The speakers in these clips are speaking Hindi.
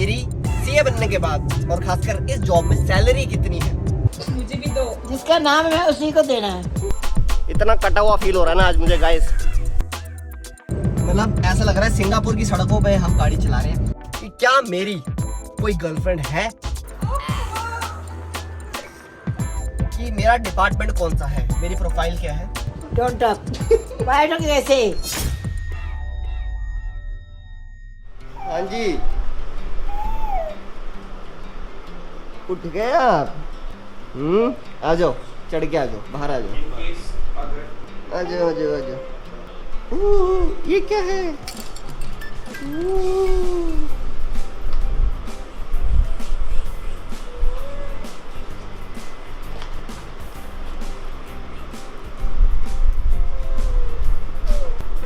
मेरी सीए बनने के बाद और खासकर इस जॉब में सैलरी कितनी है? मुझे भी दो। जिसका नाम है उसी को देना है। इतना कटा हुआ फील हो रहा है ना आज मुझे गाइस, मतलब ऐसा लग रहा है सिंगापुर की सड़कों पे हम गाड़ी चला रहे हैं कि क्या मेरी कोई गर्लफ्रेंड है, कि मेरा डिपार्टमेंट कौन सा है, मेरी प्रोफाइल क्या है। Don't talk. वाई टॉक ऐसे? हाँ जी, उठ गए आप? आ जाओ, चढ़ के आ जाओ, बाहर आ जाओ, आ जाओ आ जाओ आ जाओ। ये क्या है?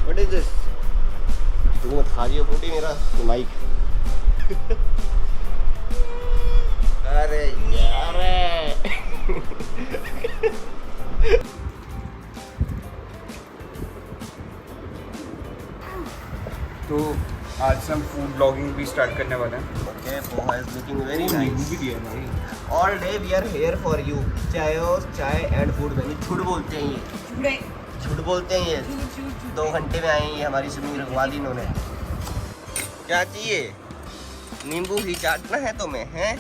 What is this? तुम खा रही हो फूटी मेरा माइक। अरे यार तो आज से हम फूड ब्लॉगिंग भी स्टार्ट करने वाले हैं। Okay, poha is looking very nice. भी दिया भाई। All day we are here for you. चाय एंड फूड वेन्यू। झूठ बोलते हैं ये, झूठ बोलते हैं ये। 2 घंटे में आए ये, हमारी स्विमिंग रखवा दी इन्होंने। क्या चाहिए? नींबू ही चाटना है तुम्हें, हैं?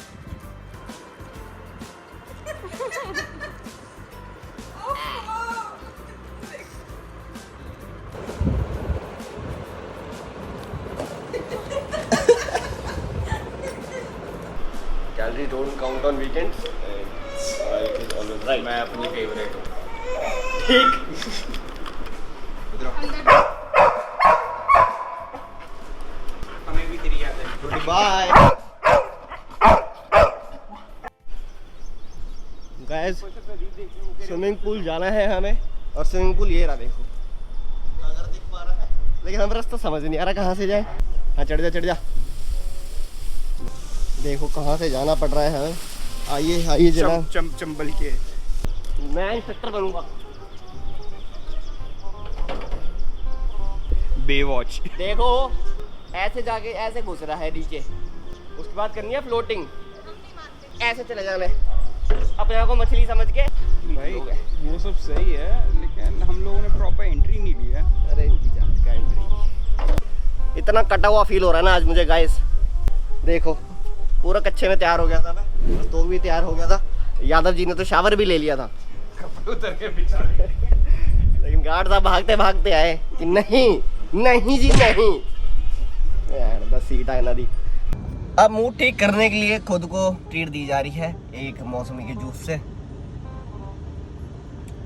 Calorie don't count on weekends. It is always right. मैं अपनी फेवरेट हूँ। ठीक। हमें भी तेरी याद है। बाय गाइस, स्विमिंग पूल जाना है हमें, और स्विमिंग पूल ये रहा देखो, अगर दिख पा रहा है, लेकिन हम रास्ता समझ नहीं आ रहा कहाँ से जाए। हाँ चढ़ जा, देखो कहाँ से जाना पड़ रहा है हमें। आइए जनाब, चंबल के मैं इंस्ट्रक्टर बनूंगा। बेवॉच। देखो ऐसे जाके ऐसे घुस रहा है नीचे, उसके बाद करनी है फ्लोटिंग, ऐसे चले जाना है अपने आप को मछली समझ के। भाई वो सब सही है, लेकिन हम लोगों ने प्रॉपर एंट्री नहीं लिया। अरे इनकी जात का एंट्री। इतना कटा हुआ फील हो रहा है ना आज मुझे गाइस। देखो पूरा कच्चे में तैयार हो गया था मैं, बस तो भी तैयार हो गया था। यादव जी ने तो शावर भी ले लिया था, कपड़े उतर के बेचारे। लेकिन गार्ड साहब भागते भागते आए कि नहीं जी नहीं, यार बस सीट आना दी। अब मूड ठीक करने के लिए खुद को ट्रीट दी जा रही है एक मौसमी के जूस से।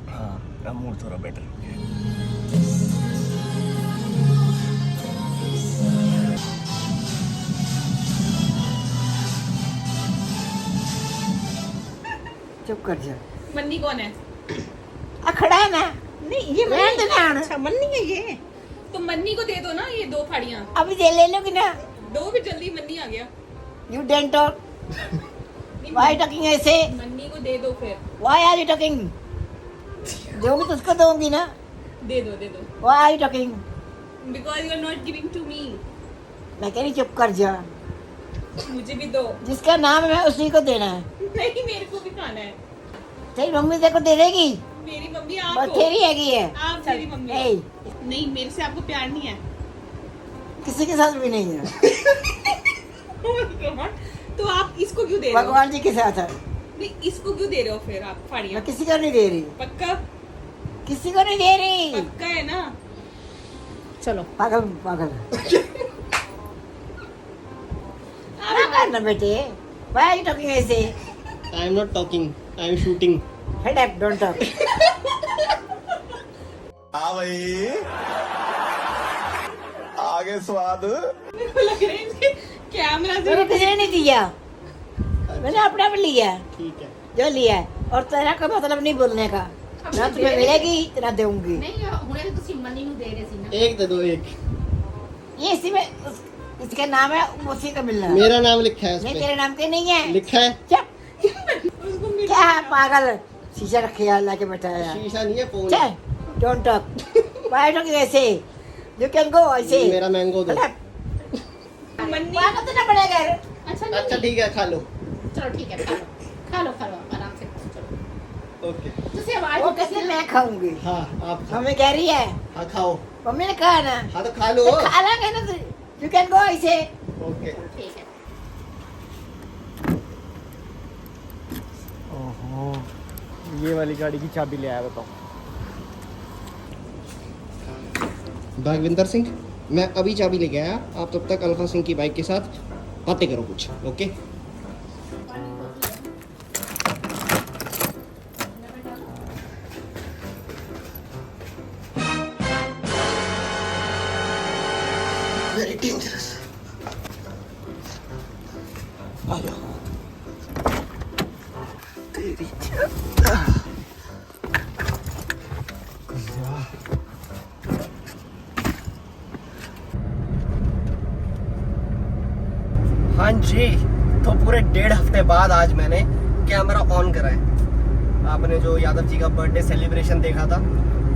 हाँ अब मूड थोड़ा बेटर हो गया। चुप कर जा। मन्नी कौन है? अखड़ा है ना? नहीं ये रहने दे ना। अच्छा मन्नी है ये। तो मन्नी को दे दो ना ये 2 थालियां। अभी दे ले लोगी ना। दो भी जल्दी, मन्नी आ गया। You don't talk. Why talking ऐसे? मन्नी को दे दो फिर। Why are you talking? दोगी तो उसको दूंगी ना। दे दो। Why are you talking? Because you are not giving to me. मैं कह रही चुप कर जा। मुझे भी दो। जिसका नाम है उसी को देना है। नहीं मेरे को भी खाना है। तेरी मम्मी तेरे को दे देगी। मेरी मम्मी आप बस हो। तेरी हैगी है। आप मेरी मम्मी हो। ए, नहीं मेरे से आपको प्यार नहीं है। किसी के साथ भी नहीं है। Oh my God, तो आप इसको क्यों दे रहे हो? भगवान जी के साथ है। नहीं इसको क्यों दे रहे हो फिर आप फाड़ियाँ? मैं किसी को नहीं दे रही। पक्का? किसी को नहीं दे रही। पक्का है ना? चलो पागल क्या करना बेटे? Why are you talking ऐसे? I am not talking, I am shooting. Shut up, don't talk. हाँ भाई आगे स्वाद। मेरे को लग रहा है कि कैमरा से मैंने किसी ने नहीं दिया, मैंने अपना भी लिया ठीक है। जो लिया है। और तेरा कोई मतलब नहीं बोलने का। ना तुम्हें मिलेगी ना दूंगी। नहीं हुणे तो तुसी मनी नु दे रहे सी ना। एक दे दो एक। ये इसी में इसका नाम है, उसी का मिलना है। मेरा नाम लिखा है नहीं उसपे। तेरे नाम के नहीं है। लिखा है। चुप। क्या है पागल? शीशा रखे यार लाके बैठाया। शीशा नहीं है, फोन। चल डोंट टॉक। व्हाई टॉकिंग ऐसे? यू कैन गो ऐसे। मेरा मैंगो दो। पागल तो ना पड़ेगा। अच्छा ठीक है, खा लो। चलो ठीक है, खा लो आराम से खाओ, चलो। ओके। तुझसे आवाज वो कैसे मैं खाऊंगी? हाँ आप खाओ। मम्मी कह रही है, हाँ खाओ। मम्मी ने कहा ना, हाँ तो खा लो। तो खा लेंगे ना, यू कैन गो ऐसे। ओके। ठीक है। ओहो, ये वाली गाड़ी की चाबी ले आया, बताओ। भागविंदर सिंह, मैं अभी चाबी लेके आया, आप तब तक अल्फा सिंह की बाइक के साथ बातें करो कुछ। ओके। Very dangerous. आ जाओ। हाँ जी, तो पूरे 1.5 हफ्ते बाद आज मैंने कैमरा ऑन करा है। आपने जो यादव जी का बर्थडे सेलिब्रेशन देखा था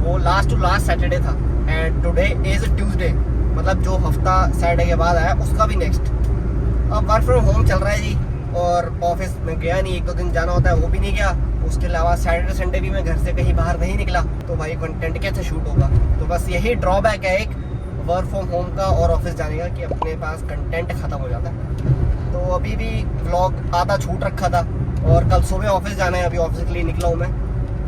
वो लास्ट टू लास्ट सैटरडे था एंड टुडे इज ट्यूसडे, मतलब जो हफ्ता सैटरडे के बाद आया उसका भी नेक्स्ट। अब वर्क फ्रॉम होम चल रहा है जी, और ऑफिस में गया नहीं, 1-2 दिन जाना होता है वो भी नहीं गया। उसके अलावा सैटरडे संडे भी मैं घर से कहीं बाहर नहीं निकला, तो भाई कंटेंट कैसे शूट होगा। तो बस यही ड्रॉबैक है एक वर्क फ्रॉम होम का और ऑफिस जाने का, कि अपने पास कंटेंट खत्म हो जाता है। तो अभी भी व्लॉग आधा छूट रखा था और कल सुबह ऑफिस जाना है, अभी ऑफिस के लिए निकला हूँ मैं।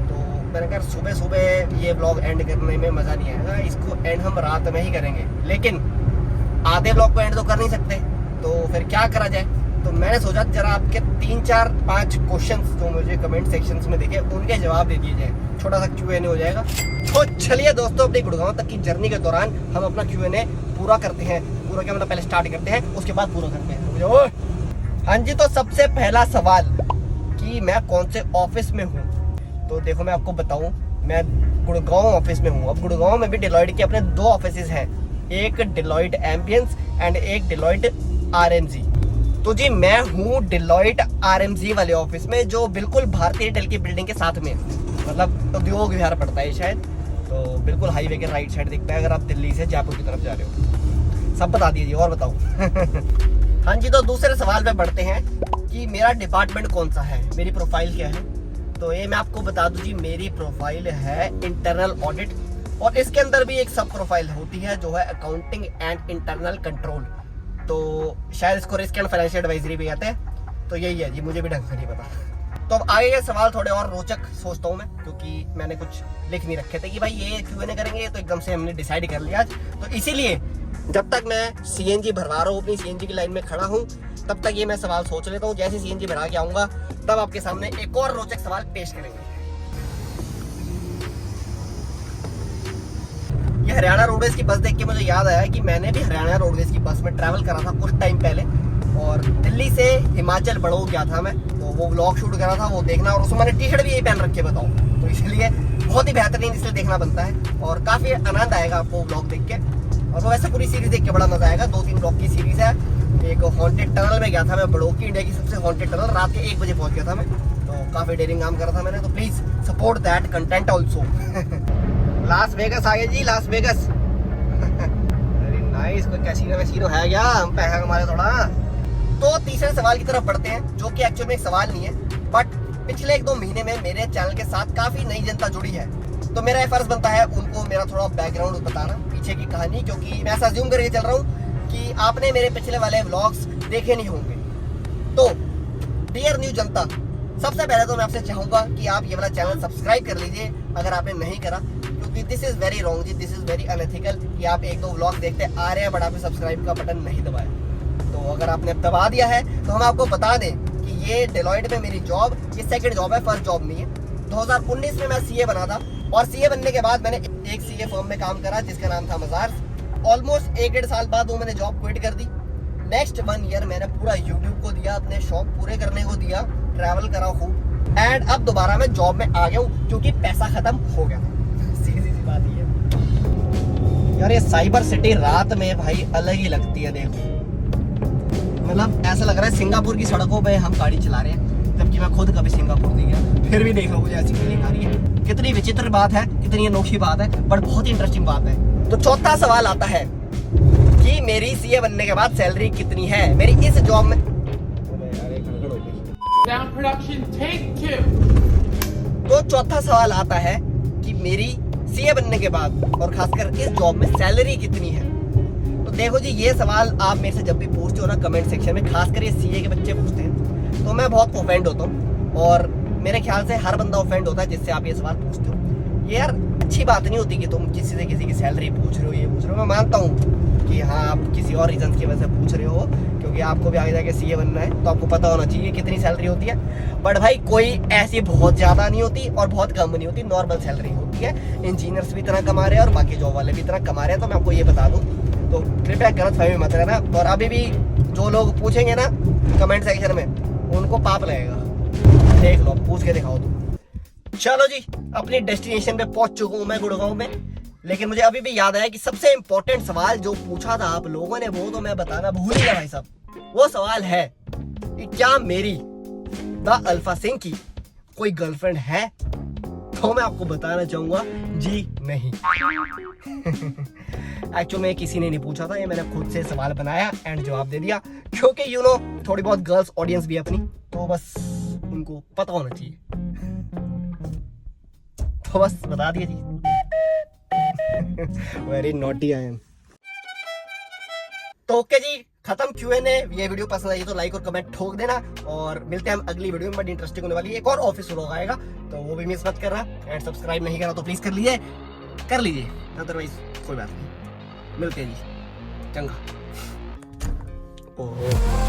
तो मैंने कहा सुबह सुबह ये व्लॉग एंड करने में मज़ा नहीं आएगा, इसको एंड हम रात में ही करेंगे। लेकिन आधे व्लॉग को एंड तो कर नहीं सकते, तो फिर क्या करा जाए। तो मैंने सोचा जरा आपके 3-4-5 क्वेश्चंस जो मुझे कमेंट सेक्शंस में दिखे उनके जवाब दे दिए जाए, छोटा सा Q&A हो जाएगा। तो चलिए दोस्तों, अपनी गुड़गांव तक की जर्नी के दौरान हम अपना Q&A पूरा करते हैं। पूरा क्या मतलब, पहले स्टार्ट करते हैं उसके बाद पूरा करते हैं। हाँ जी, तो सबसे पहला सवाल कि मैं कौन से ऑफिस में हूँ। तो देखो मैं आपको बताऊँ, मैं गुड़गांव ऑफिस में हूँ। अब गुड़गांव में भी डिलॉयट के अपने 2 ऑफिस हैं, एक डिलॉयट एम्बियंस एंड एक डिलॉयट RMZ। तो जी मैं हूँ डिलॉयट RMZ वाले ऑफिस में, जो बिल्कुल भारतीय एयरटेल की बिल्डिंग के साथ में, मतलब उद्योग विहार पड़ता है शायद, तो बिल्कुल हाईवे के राइट साइड दिखता है अगर आप दिल्ली से जयपुर की तरफ जा रहे हो। सब बता दीजिए और बताओ। हाँ जी, तो दूसरे सवाल पे बढ़ते हैं कि मेरा डिपार्टमेंट कौन सा है, मेरी प्रोफाइल क्या है। तो ये मैं आपको बता दूं जी, मेरी प्रोफाइल है इंटरनल ऑडिट, और इसके अंदर भी एक सब प्रोफाइल होती है जो है अकाउंटिंग एंड इंटरनल कंट्रोल। तो शायद इसको रिस्क एंड फाइनेंशियल एडवाइजरी भी कहते हैं। तो यही है जी, मुझे भी ढंग से नहीं पता। तो अब आगे के सवाल थोड़े और रोचक सोचता हूँ मैं, क्योंकि मैंने कुछ लिख नहीं रखे थे कि भाई ये Q&A करेंगे, तो एकदम से हमने डिसाइड कर लिया आज। तो इसीलिए जब तक मैं CNG भरवा रहा हूँ, अपनी CNG की लाइन में खड़ा हूँ, तब तक ये मैं सवाल सोच लेता हूँ। जैसे CNG भरा के आऊँगा तब आपके सामने एक और रोचक सवाल पेश करेंगे। ये हरियाणा रोडवेज की बस देख के मुझे याद आया कि मैंने भी हरियाणा रोडवेज की बस में ट्रैवल करा था कुछ टाइम पहले, और दिल्ली से हिमाचल बड़ोग गया था मैं। तो वो व्लॉग शूट करा था, वो देखना, और उसमें मैंने टी-शर्ट भी यही पहन रखी है, बताओ। तो इसलिए बहुत ही बेहतरीन, इसलिए देखना बनता है और काफ़ी आनंद आएगा आपको व्लॉग देख के। और वो वैसे पूरी सीरीज देख के बड़ा मजा आएगा। 2-3 व्लॉग की सीरीज है। एक हॉन्टेड टनल में गया था मैं, बड़ोग की, इंडिया की सबसे हॉन्टेड टनल, रात के 1 बजे पहुंच गया था मैं। तो काफ़ी डेयरिंग काम करा था मैंने। तो please support that content also. Las Vegas आ गए जी, लास वेगस। Very nice. कोई कैसीनो वैसीनो है क्या, हम पैसा कमाने थोड़ा। तो तीसरे सवाल की तरफ बढ़ते हैं, जो कि एक्चुअल में एक सवाल नहीं है, बट पिछले 1-2 महीने में मेरे चैनल के साथ काफ़ी नई जनता जुड़ी है। तो मेरा ये फर्ज बनता है उनको मेरा थोड़ा बैकग्राउंड बताना, पीछे की कहानी, क्योंकि मैं ऐसा अज्यूम करके चल रहा हूँ कि आपने मेरे पिछले वाले व्लॉग्स देखे नहीं होंगे। तो डियर न्यू जनता, सबसे पहले तो मैं आपसे चाहूँगा कि आप ये वाला चैनल सब्सक्राइब कर लीजिए अगर आपने नहीं करा, क्योंकि दिस इज़ वेरी रॉन्ग जी, दिस इज़ वेरी अनएथिकल कि आप 1-2 व्लॉग देखते आ रहे हैं बट आपने सब्सक्राइब का बटन नहीं दबाया। तो अगर आपने दबा दिया है तो हम आपको बता दें कि ये डिलॉयट में मेरी जॉब, ये सेकंड जॉब है, फर्स्ट जॉब नहीं है। 2019 में मैं CA बना था, और CA बनने के बाद मैंने एक CA फर्म में काम करा जिसका नाम था मज़ार। ऑलमोस्ट 1-1.5 साल बाद वो मैंने जॉब क्विट कर दी। नेक्स्ट 1 ईयर मैंने पूरा यूट्यूब को दिया, अपने शौक पूरे करने को दिया, ट्रैवल करा खूब, एंड अब दोबारा मैं जॉब में आ गया हूँ क्योंकि पैसा खत्म हो गया। सीधी सी बात ये है यार, ये साइबर सिटी रात में भाई अलग ही लगती है। देखो मतलब ऐसा लग रहा है सिंगापुर की सड़कों पे हम गाड़ी चला रहे हैं, जबकि मैं खुद कभी सिंगापुर नहीं गया, फिर भी देख लो मुझे ऐसी फीलिंग आ रही है। कितनी विचित्र बात है, कितनी अनोखी बात है, बट बहुत ही इंटरेस्टिंग बात है। तो चौथा सवाल आता है कि मेरी CA बनने के बाद सैलरी कितनी है। मेरी इस जॉब में Sound production, take 2. तो चौथा सवाल आता है कि मेरी सीए बनने के बाद और खासकर इस जॉब में सैलरी कितनी है। तो देखो जी, ये सवाल आप मेरे से जब भी पूछते हो ना कमेंट सेक्शन में, खासकर ये सीए के बच्चे पूछते हैं, तो मैं बहुत ऑफेंड होता हूँ और मेरे ख्याल से हर बंदा ऑफेंड होता है जिससे आप ये सवाल पूछते हो। ये यार अच्छी बात नहीं होती कि तुम किसी से किसी की सैलरी पूछ रहे हो, ये पूछ रहे हो। मैं मानता हूँ कि हाँ आप किसी और रीजन की वजह से पूछ रहे हो, क्योंकि आपको भी आगे जाके सीए बनना है तो आपको पता होना चाहिए कितनी सैलरी होती है। बट भाई कोई ऐसी बहुत ज़्यादा नहीं होती और बहुत कम नहीं होती, नॉर्मल सैलरी होती है। इंजीनियर्स भी इतना कमा रहे हैं और बाकी जॉब वाले भी इतना कमा रहे हैं, तो मैं आपको ये बता दूँ। तो कृपया गलतफहमी मत करना। और अभी भी जो लोग पूछेंगे ना कमेंट सेक्शन में, उनको पाप लगेगा। देख लो, पूछ के दिखाओ तुम। चलो जी, अपनी डेस्टिनेशन पे पहुंच चुका हूँ मैं गुड़गांव में, लेकिन मुझे अभी भी याद आया कि सबसे इंपॉर्टेंट सवाल जो पूछा था आप लोगों ने वो तो मैं बताना भूल गया भाई साहब। वो सवाल है कि क्या मेरी द अल्फा सिंह की कोई गर्लफ्रेंड है? तो मैं आपको बताना चाहूंगा जी नहीं। एक्चुअली में किसी ने नहीं पूछा था, ये मैंने खुद से सवाल बनाया एंड जवाब दे दिया, क्योंकि यू नो थोड़ी बहुत गर्ल्स ऑडियंस भी है अपनी, तो बस उनको पता होना चाहिए, तो बस बता दिया जी। Very naughty I am. तो ओके जी, खत्म Q&A। ये वीडियो पसंद आई तो लाइक और कमेंट ठोक देना, और मिलते हैं हम अगली वीडियो में। बड़ी इंटरेस्टिंग होने वाली है, एक और ऑफिस व्लॉग आएगा तो वो भी मिस मत करना। एंड सब्सक्राइब नहीं करा तो प्लीज कर लीजिए, अदरवाइज कोई बात नहीं। मिलते हैं जी, चंगा। ओह